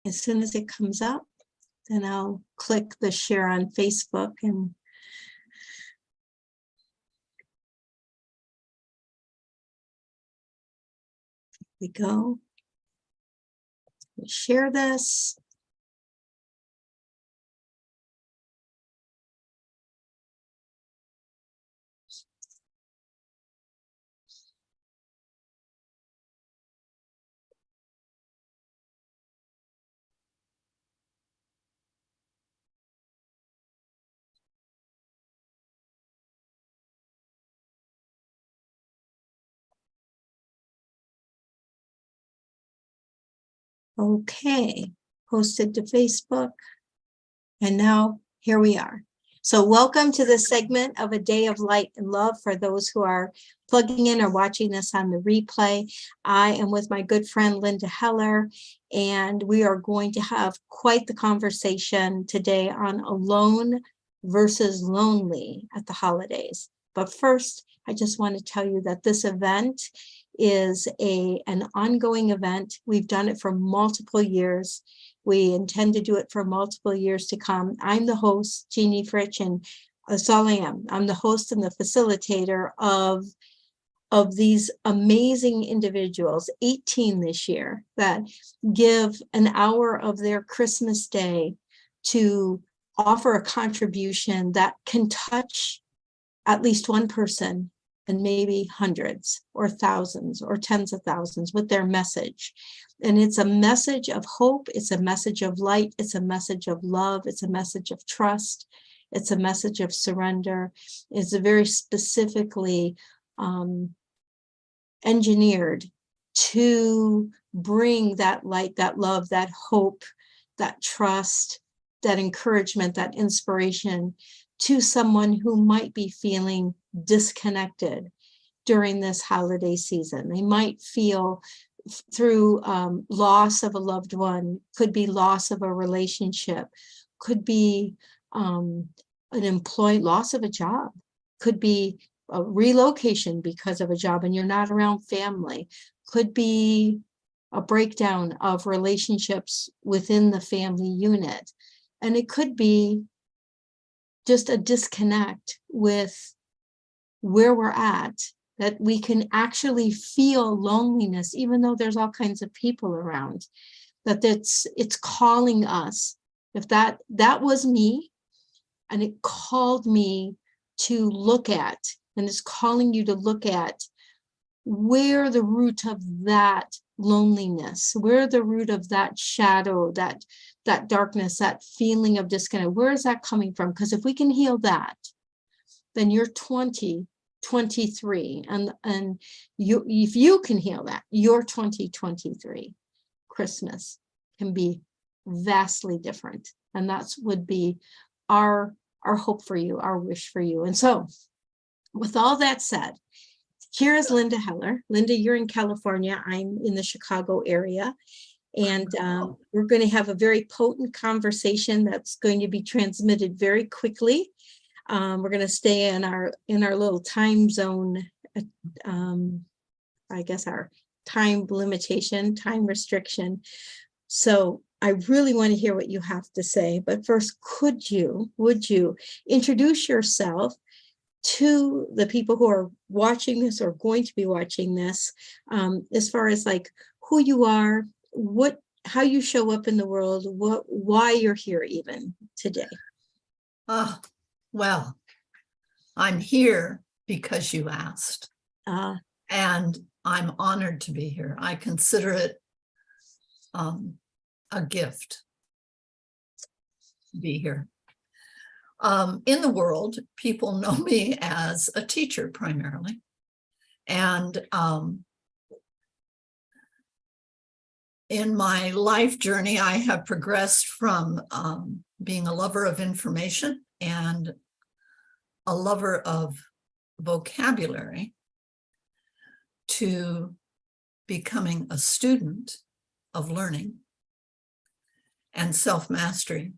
As soon as it comes up, then I'll click the share on Facebook and we go. We share this. Okay, posted to Facebook. And now here we are. So welcome to this segment of A Day of Light and Love for those who are plugging in or watching this on the replay. I am with my good friend Linda Heller, and we are going to have quite the conversation today on alone versus lonely at the holidays. But first, I just want to tell you that this event is an ongoing event. We've done it for multiple years. We intend to do it for multiple years to come. I'm the host, Jeannie Fritsch, and that's all I am. I'm the host and the facilitator of these amazing individuals, 18 this year, that give an hour of their Christmas day to offer a contribution that can touch at least one person and maybe hundreds or thousands or tens of thousands with their message. And it's a message of hope. It's a message of light. It's a message of love. It's a message of trust. It's a message of surrender. It's a very specifically engineered to bring that light, that love, that hope, that trust, that encouragement, that inspiration to someone who might be feeling disconnected during this holiday season. They might feel through loss of a loved one, could be loss of a relationship, could be loss of a job, could be a relocation because of a job and you're not around family, could be a breakdown of relationships within the family unit. And it could be just a disconnect with where we're at, that we can actually feel loneliness, even though there's all kinds of people around, that it's calling us. If that was me, and it called me to look at, and it's calling you to look at where the root of that loneliness, where the root of that shadow, that darkness, that feeling of disconnect, where is that coming from? Because if we can heal that, then you're 2023, and if you can heal that, your 2023 Christmas can be vastly different. And that's would be our hope for you, our wish for you. And so with all that said, here is Linda Heller. Linda, you're in California. I'm in the Chicago area. And we're going to have a very potent conversation that's going to be transmitted very quickly. We're going to stay in our little time zone, I guess our time limitation, time restriction. So I really want to hear what you have to say. But first, would you introduce yourself to the people who are watching this or going to be watching this, as far as like who you are, how you show up in the world, why you're here even today? Well, I'm here because you asked, and I'm honored to be here. I consider it a gift to be here. In the world, people know me as a teacher primarily, and in my life journey, I have progressed from being a lover of information and a lover of vocabulary to becoming a student of learning and self-mastery,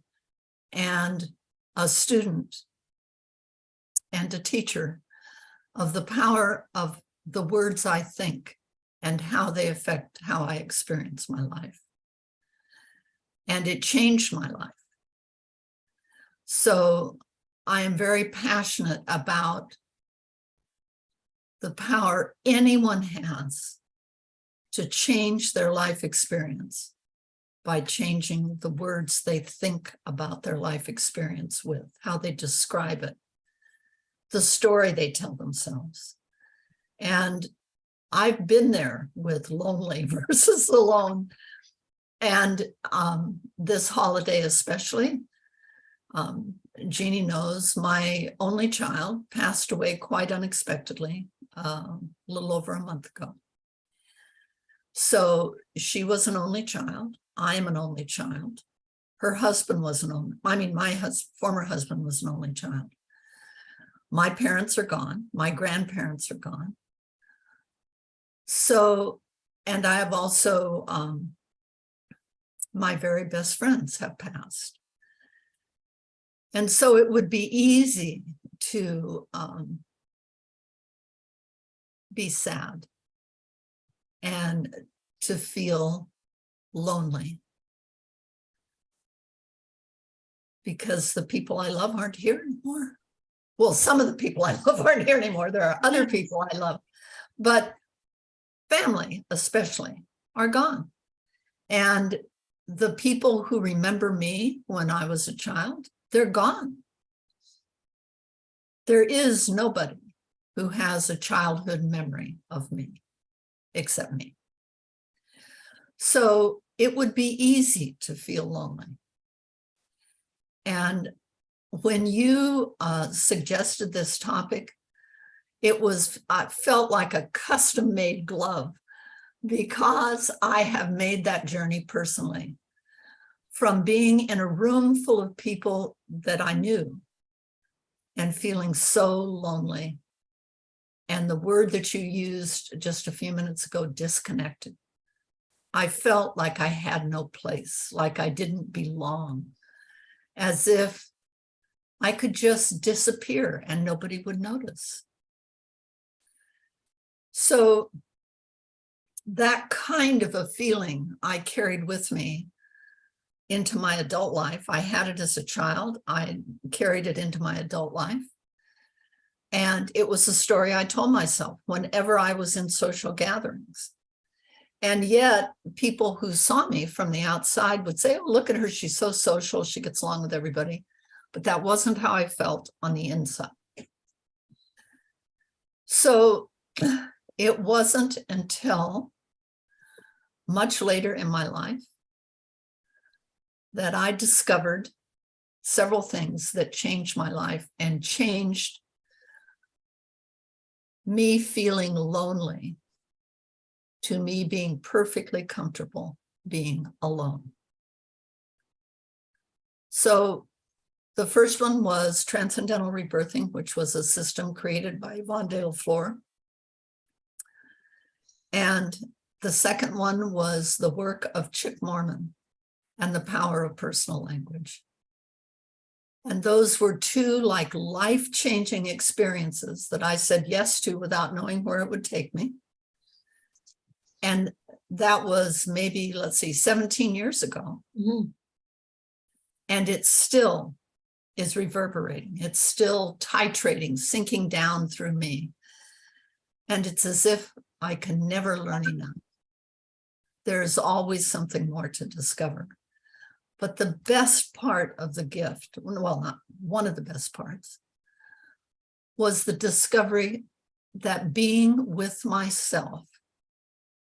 and a student and a teacher of the power of the words I think and how they affect how I experience my life. and it changed my life. So I am very passionate about the power anyone has to change their life experience by changing the words they think about their life experience with, how they describe it, the story they tell themselves. And I've been there with lonely versus alone. And this holiday especially, Jeannie knows my only child passed away quite unexpectedly a little over a month ago. So she was an only child. I am an only child. Her husband was an only, my former husband was an only child. My parents are gone. My grandparents are gone. So, and I have also, my very best friends have passed. And so it would be easy to be sad and to feel lonely because the people I love aren't here anymore. Well, some of the people I love aren't here anymore. There are other people I love, but family especially are gone. And the people who remember me when I was a child, they're gone. There is nobody who has a childhood memory of me except me. So it would be easy to feel lonely. And when you suggested this topic, I felt like a custom-made glove because I have made that journey personally from being in a room full of people that I knew and feeling so lonely. And the word that you used just a few minutes ago, disconnected. I felt like I had no place, like I didn't belong, as if I could just disappear and nobody would notice. So that kind of a feeling I carried with me into my adult life. I had it as a child. I carried it into my adult life. And it was a story I told myself whenever I was in social gatherings. And yet people who saw me from the outside would say, oh, look at her. She's so social. She gets along with everybody. But that wasn't how I felt on the inside. So it wasn't until much later in my life that I discovered several things that changed my life and changed me feeling lonely to me being perfectly comfortable being alone. So the first one was Transcendental Rebirthing, which was a system created by Yvonne de la Flor. And the second one was the work of Chick Mormon and the power of personal language. And those were two like life-changing experiences that I said yes to without knowing where it would take me. And that was maybe, let's see, 17 years ago. Mm-hmm. And it still is reverberating. It's still titrating, sinking down through me. And it's as if I can never learn enough. There's always something more to discover. But the best part of the gift, well, not one of the best parts, was the discovery that being with myself,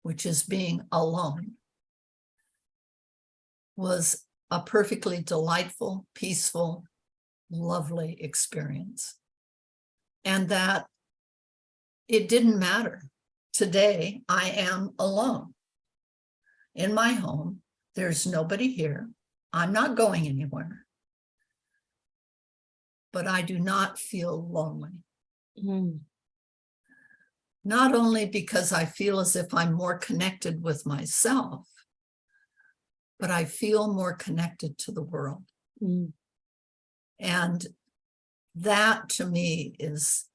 which is being alone, was a perfectly delightful, peaceful, lovely experience. And that it didn't matter. Today, I am alone in my home. There's nobody here. I'm not going anywhere. But I do not feel lonely. Mm. Not only because I feel as if I'm more connected with myself, but I feel more connected to the world. Mm. And that to me is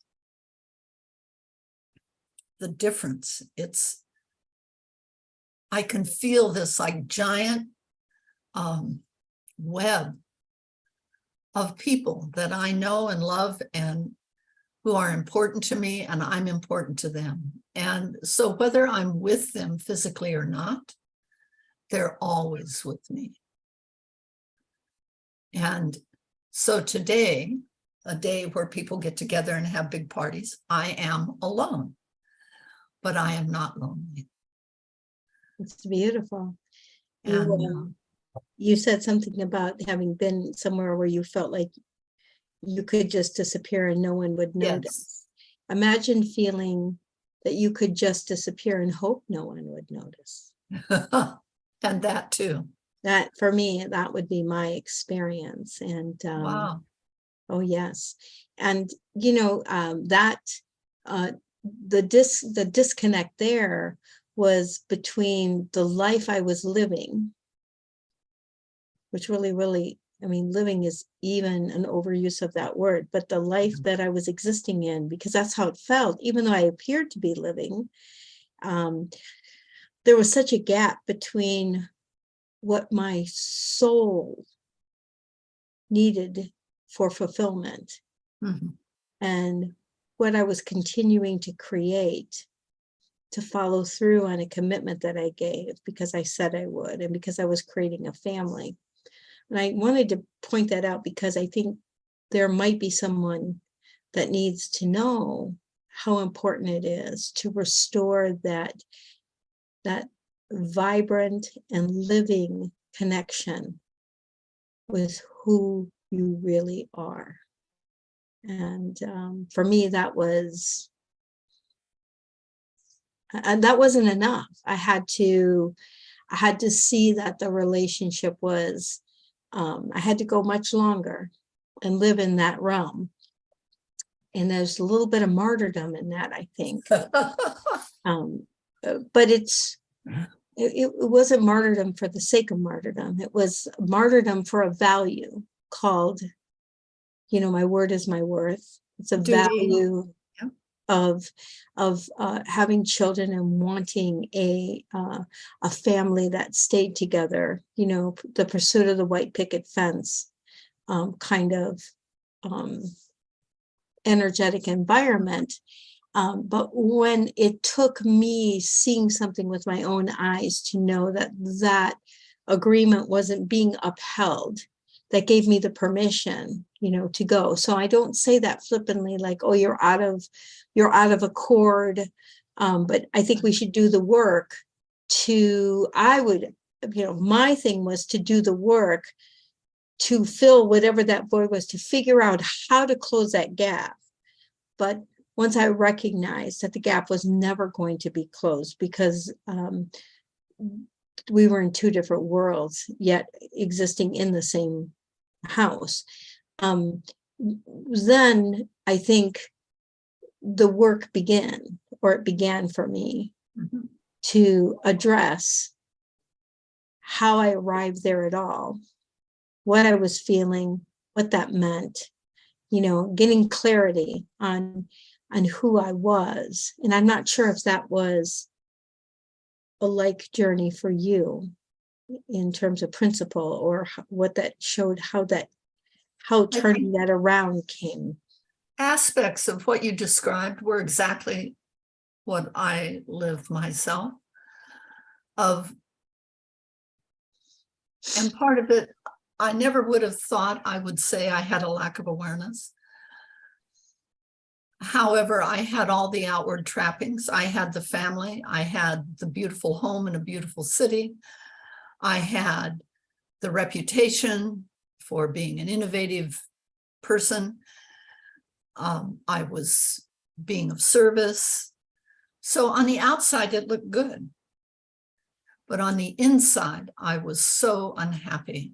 the difference. I can feel this like giant web of people that I know and love and who are important to me, and I'm important to them. And so whether I'm with them physically or not, they're always with me. And so today, a day where people get together and have big parties, I am alone, but I am not lonely. It's beautiful. And You said something about having been somewhere where you felt like you could just disappear and no one would notice. yes, Imagine feeling that you could just disappear and hope no one would notice. and that too. That, for me, that would be my experience. And Wow. oh yes, and that the disconnect there was between the life I was living, which really, I mean, living is even an overuse of that word, but the life that I was existing in, because that's how it felt, even though I appeared to be living, there was such a gap between what my soul needed for fulfillment Mhm. and what I was continuing to create to follow through on a commitment that I gave because I said I would and because I was creating a family. And I wanted to point that out because I think there might be someone that needs to know how important it is to restore that vibrant and living connection with who you really are. And for me, that wasn't enough. I had to see that the relationship was, I had to go much longer and live in that realm. And there's a little bit of martyrdom in that, I think. But it wasn't martyrdom for the sake of martyrdom. It was martyrdom for a value called, my word is my worth. It's a Duty. value Yeah. of having children and wanting a family that stayed together, the pursuit of the white picket fence kind of energetic environment. But when it took me seeing something with my own eyes to know that agreement wasn't being upheld, that gave me the permission, to go. So I don't say that flippantly, like, oh, you're out of accord. But I think we should do the work my thing was to do the work to fill whatever that void was, to figure out how to close that gap. But once I recognized that the gap was never going to be closed because we were in two different worlds, yet existing in the same house, then I think the work began for me to address how I arrived there at all, what I was feeling, what that meant, getting clarity on who I was. And I'm not sure if that was a like journey for you in terms of principle, or what that showed, how turning that around came. Aspects of what you described were exactly what I lived myself. And part of it, I never would have thought I would say I had a lack of awareness. However, I had all the outward trappings. I had the family. I had the beautiful home in a beautiful city. I had the reputation for being an innovative person. I was being of service. So on the outside, it looked good. But on the inside, I was so unhappy.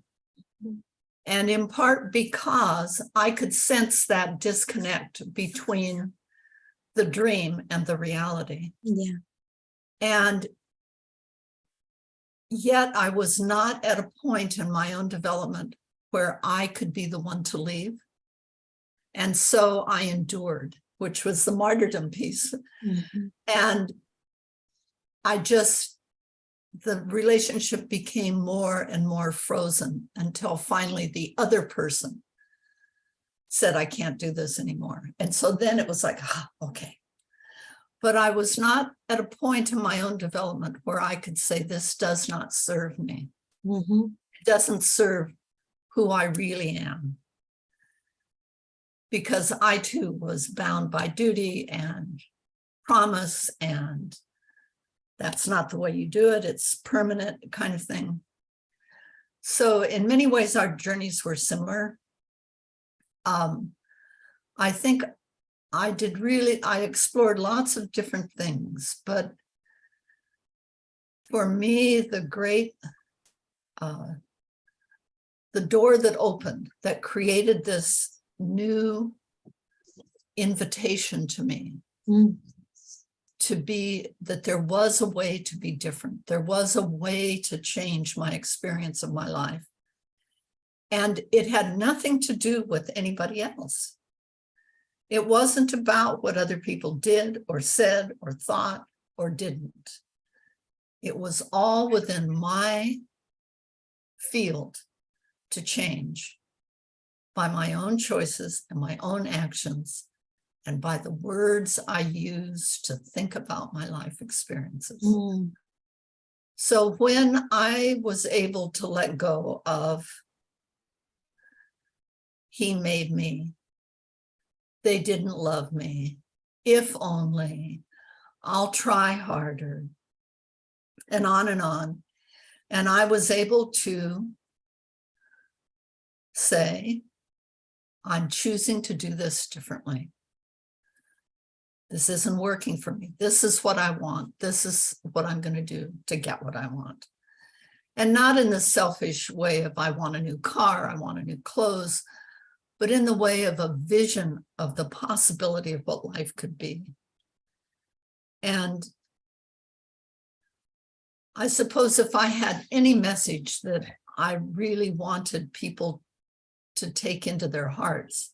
And in part because I could sense that disconnect between the dream and the reality. Yeah. And yet I was not at a point in my own development where I could be the one to leave. And so I endured, which was the martyrdom piece. Mm-hmm. And I just the relationship became more and more frozen until finally the other person said, I can't do this anymore. And so then it was like, okay. But I was not at a point in my own development where I could say, this does not serve me. Mm-hmm. It doesn't serve who I really am. Because I too was bound by duty and promise, and that's not the way you do it. It's permanent kind of thing. So in many ways, our journeys were similar. I think I explored lots of different things, but for me, the door that opened, that created this new invitation to me to be, that there was a way to be different. There was a way to change my experience of my life. And it had nothing to do with anybody else. It wasn't about what other people did or said or thought or didn't. It was all within my field to change by my own choices and my own actions and by the words I use to think about my life experiences. So when I was able to let go of he made me, they didn't love me, if only, I'll try harder, and on and on. And I was able to say, I'm choosing to do this differently. This isn't working for me. This is what I want. This is what I'm going to do to get what I want. And not in the selfish way of I want a new car, I want a new clothes, but in the way of a vision of the possibility of what life could be. And I suppose if I had any message that I really wanted people to take into their hearts,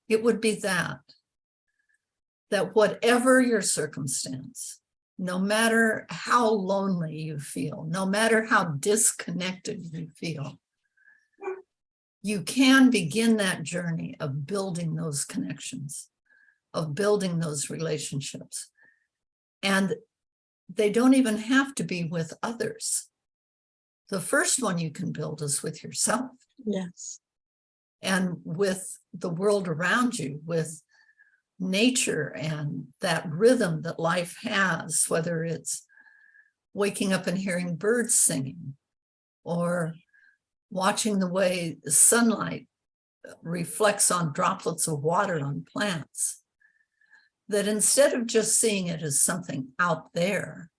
it would be that whatever your circumstance, no matter how lonely you feel, no matter how disconnected you feel, you can begin that journey of building those connections, of building those relationships. And they don't even have to be with others. The first one you can build is with yourself. Yes. And with the world around you, with nature and that rhythm that life has, whether it's waking up and hearing birds singing or watching the way the sunlight reflects on droplets of water on plants, that instead of just seeing it as something out there,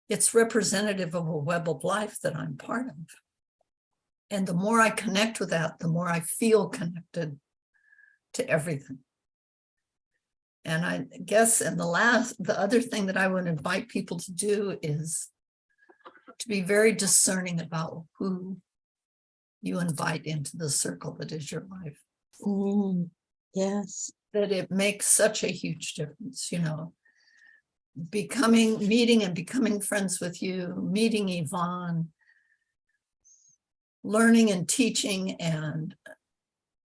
it's representative of a web of life that I'm part of. And the more I connect with that, the more I feel connected to everything. And I guess, and the other thing that I would invite people to do is to be very discerning about who you invite into the circle that is your life. Yes. That it makes such a huge difference, meeting and becoming friends with you, meeting Yvonne, learning and teaching and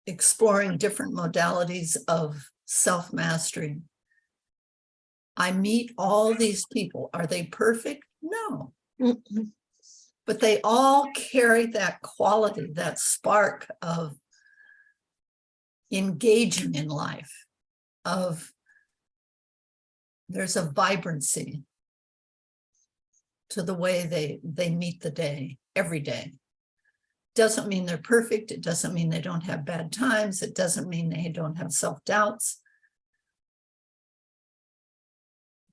exploring different modalities of self-mastery. I meet all these people. Are they perfect? No. But they all carry that quality, that spark of engaging in life, there's a vibrancy to the way they meet the day, every day. Doesn't mean they're perfect. It doesn't mean they don't have bad times. It doesn't mean they don't have self-doubts.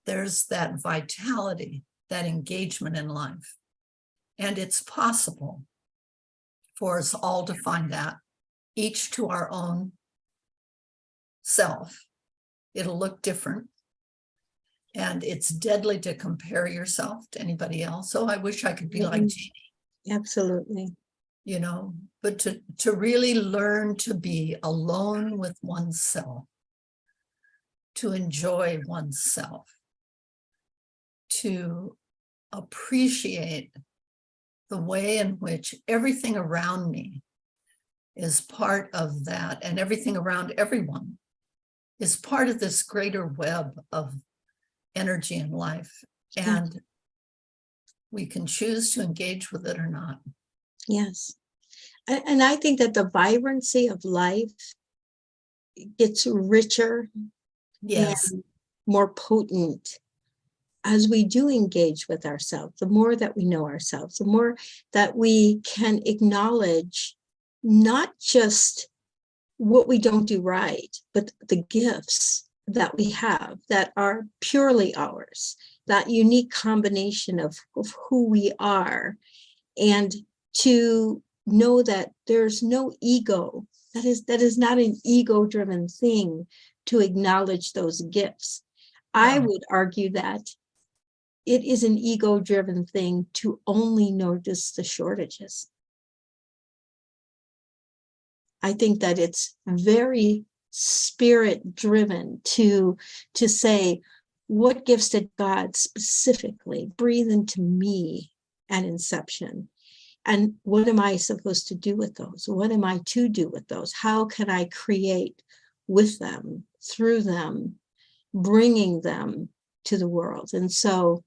There's that vitality, that engagement in life. And it's possible for us all to find that, each to our own self. It'll look different. And it's deadly to compare yourself to anybody else. Oh, I wish I could be like Jeannie. Absolutely. But to really learn to be alone with oneself, to enjoy oneself, to appreciate the way in which everything around me is part of that, and everything around everyone is part of this greater web of energy and life. And we can choose to engage with it or not. Yes. And I think that the vibrancy of life gets richer Yes. and more potent as we do engage with ourselves. The more that we know ourselves, the more that we can acknowledge not just what we don't do right, but the gifts that we have that are purely ours, that unique combination of who we are, and to know that there's no ego. That is not an ego-driven thing to acknowledge those gifts. I would argue that it is an ego-driven thing to only notice the shortages. I think that it's very spirit-driven to say, what gifts did God specifically breathe into me at inception? And what am I supposed to do with those? What am I to do with those? How can I create with them, through them, bringing them to the world? And so,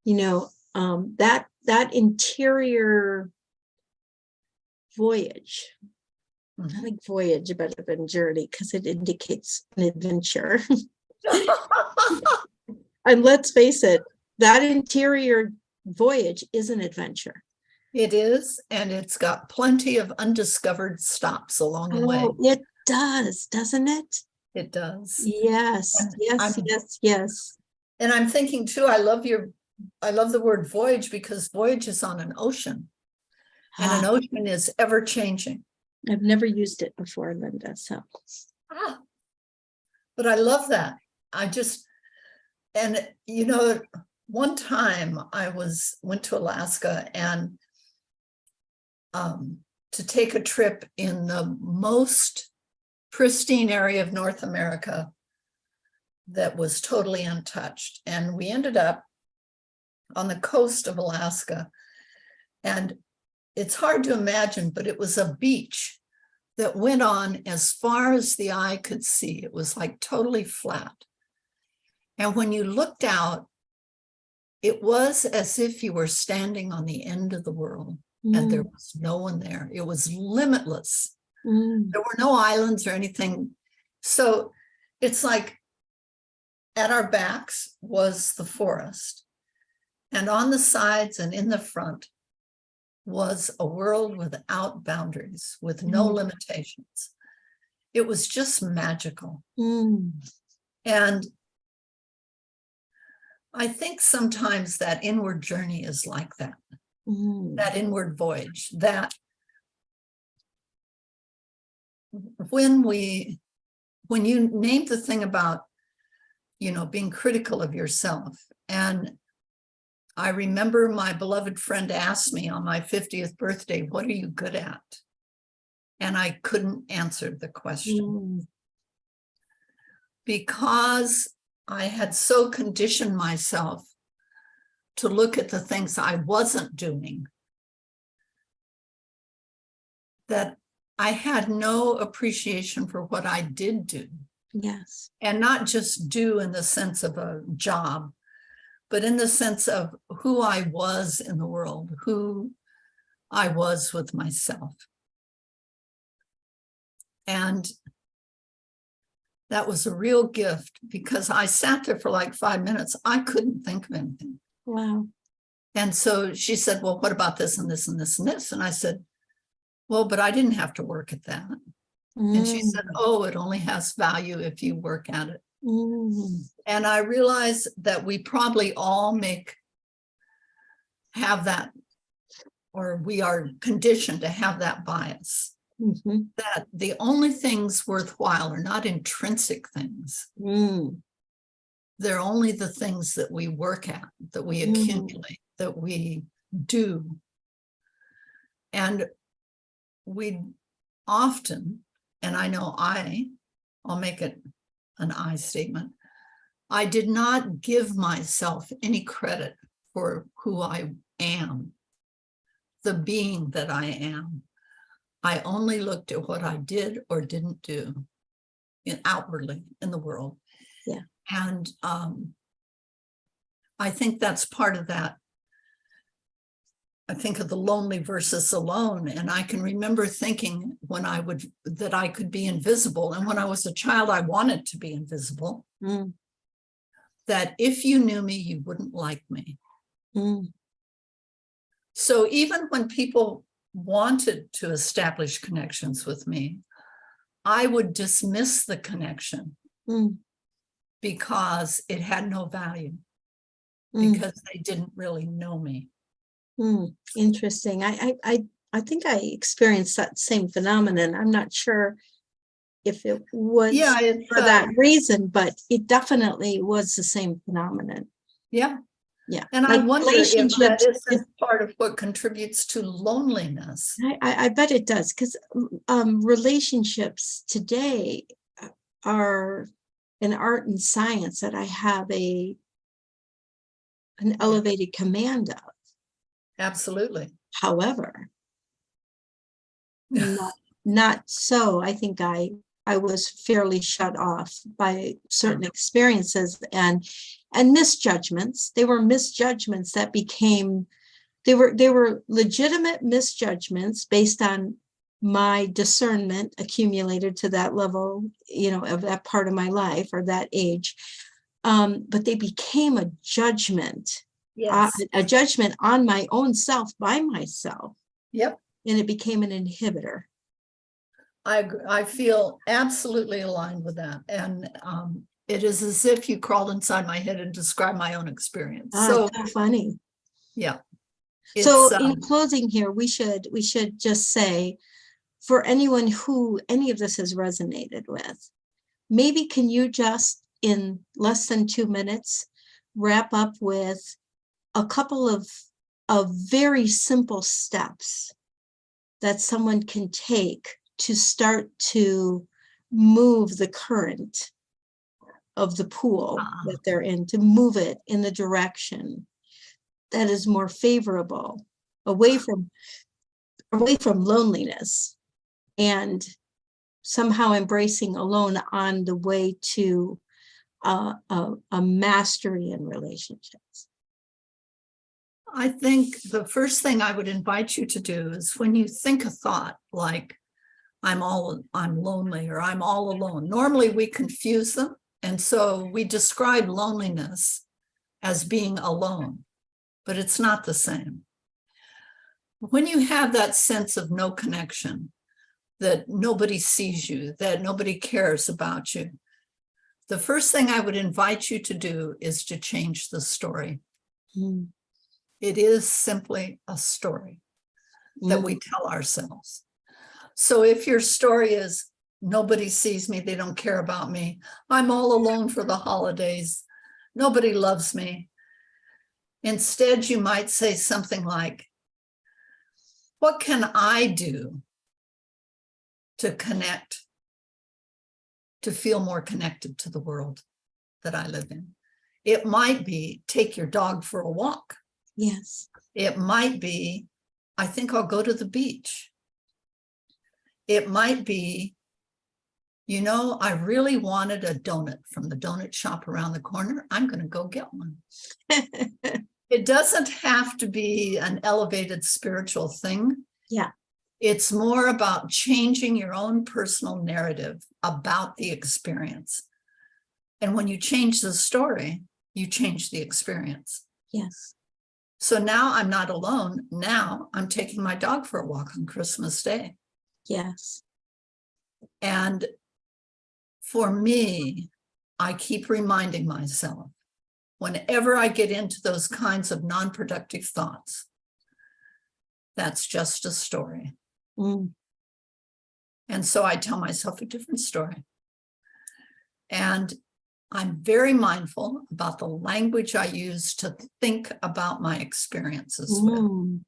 that interior voyage, I think voyage better than journey because it indicates an adventure. And let's face it, that interior voyage is an adventure. It is, and it's got plenty of undiscovered stops along the way. It does, doesn't it? It does. Yes, yes. And I'm thinking too, I love the word voyage, because voyage is on an ocean, and an ocean is ever changing. I've never used it before, Linda, so. But I love that. One time I went to Alaska and to take a trip in the most pristine area of North America that was totally untouched. And we ended up on the coast of Alaska. And it's hard to imagine, but it was a beach that went on as far as the eye could see. It was like totally flat. And when you looked out, it was as if you were standing on the end of the world, and there was no one there. It was limitless. There were no islands or anything. So it's like at our backs was the forest, and on the sides and in the front was a world without boundaries, with no limitations. It was just magical. And I think sometimes that inward journey is like that, that inward voyage, that when you named the thing about, being critical of yourself. And I remember my beloved friend asked me on my 50th birthday, what are you good at? And I couldn't answer the question because I had so conditioned myself to look at the things I wasn't doing that I had no appreciation for what I did do. Yes. And not just do in the sense of a job, but in the sense of who I was in the world, who I was with myself. And that was a real gift, because I sat there for like 5 minutes. I couldn't think of anything. Wow. And so she said, well, what about this and this and this and this? And I said, well, but I didn't have to work at that. And she said, oh, it only has value if you work at it. And I realized that we probably all have that, or we are conditioned to have that bias, that the only things worthwhile are not intrinsic things. They're only the things that we work at, that we accumulate, that we do. And we often, and I know I'll make it an I statement, I did not give myself any credit for who I am, the being that I am. I only looked at what I did or didn't do outwardly in the world. Yeah. And I think that's part of that. I think of the lonely versus alone. And I can remember thinking that I could be invisible. And when I was a child, I wanted to be invisible. Mm. That if you knew me, you wouldn't like me. Mm. So even when people wanted to establish connections with me, I would dismiss the connection because it had no value, because they didn't really know me. Interesting. I think I experienced that same phenomenon. I'm not sure if it was for that reason, but it definitely was the same phenomenon. Yeah. Yeah. And I wonder if that isn't part of what contributes to loneliness. I bet it does, because relationships today are an art and science that I have an elevated command of. Absolutely. However, not so. I think I was fairly shut off by certain experiences and misjudgments. They were misjudgments that became, they were legitimate misjudgments based on my discernment accumulated to that level, of that part of my life or that age. But they became a judgment. Yes. A judgment on my own self by myself. Yep. And it became an inhibitor. I feel absolutely aligned with that. And it is as if you crawled inside my head and described my own experience. So funny. Yeah. So in closing here, we should just say, for anyone who any of this has resonated with, maybe can you just in less than 2 minutes wrap up with a couple of very simple steps that someone can take to start to move the current of the pool that they're in, to move it in the direction that is more favorable, away from loneliness, and somehow embracing alone on the way to a mastery in relationships? I think the first thing I would invite you to do is, when you think a thought like, I'm lonely, or I'm all alone. Normally we confuse them. And so we describe loneliness as being alone, but it's not the same. When you have that sense of no connection, that nobody sees you, that nobody cares about you, the first thing I would invite you to do is to change the story. It is simply a story that we tell ourselves. So if your story is, nobody sees me, they don't care about me, I'm all alone for the holidays, nobody loves me, instead you might say something like, what can I do to connect, to feel more connected to the world that I live in? It might be take your dog for a walk. Yes. It might be, I think I'll go to the beach. It might be, I really wanted a donut from the donut shop around the corner. I'm going to go get one. It doesn't have to be an elevated spiritual thing. Yeah. It's more about changing your own personal narrative about the experience. And when you change the story, you change the experience. Yes. So now I'm not alone. Now I'm taking my dog for a walk on Christmas Day. Yes. And for me, I keep reminding myself, whenever I get into those kinds of non-productive thoughts, that's just a story. And so I tell myself a different story. And I'm very mindful about the language I use to think about my experiences with.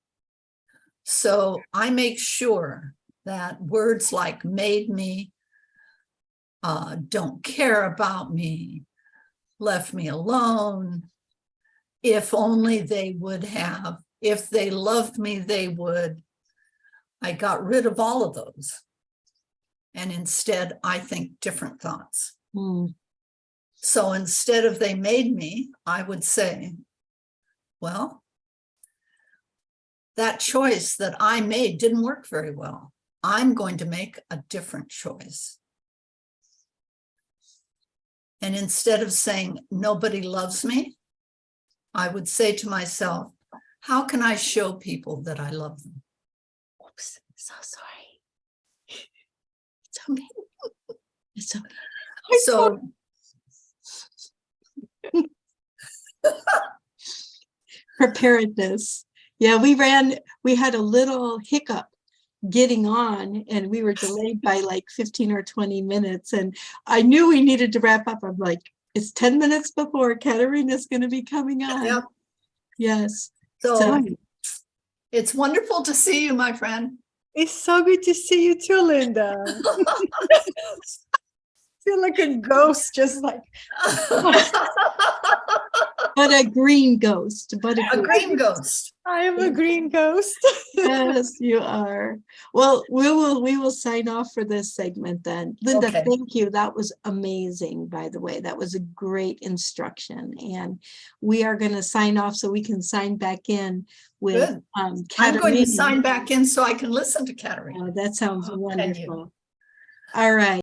So I make sure that words like made me, don't care about me, left me alone, if only they would have, if they loved me, they would. I got rid of all of those. And instead, I think different thoughts. So instead of they made me, I would say, well, that choice that I made didn't work very well. I'm going to make a different choice. And instead of saying, nobody loves me, I would say to myself, how can I show people that I love them? Oops, so sorry. It's okay. It's okay. So Preparedness. Yeah, we had a little hiccup getting on, and we were delayed by like 15 or 20 minutes. And I knew we needed to wrap up. I'm like, it's 10 minutes before Katerina's going to be coming on. Yep. Yes. So it's wonderful to see you, my friend. It's so good to see you too, Linda. Feel like a ghost, just like But a green ghost. But A green ghost. I am a green ghost. Yes, you are. Well, we will sign off for this segment then. Linda, Okay. thank you. That was amazing, by the way. That was a great instruction. And we are going to sign off so we can sign back in with Good. Katerina. I'm going to sign back in so I can listen to Katerina. Oh, that sounds And you. wonderful. All right.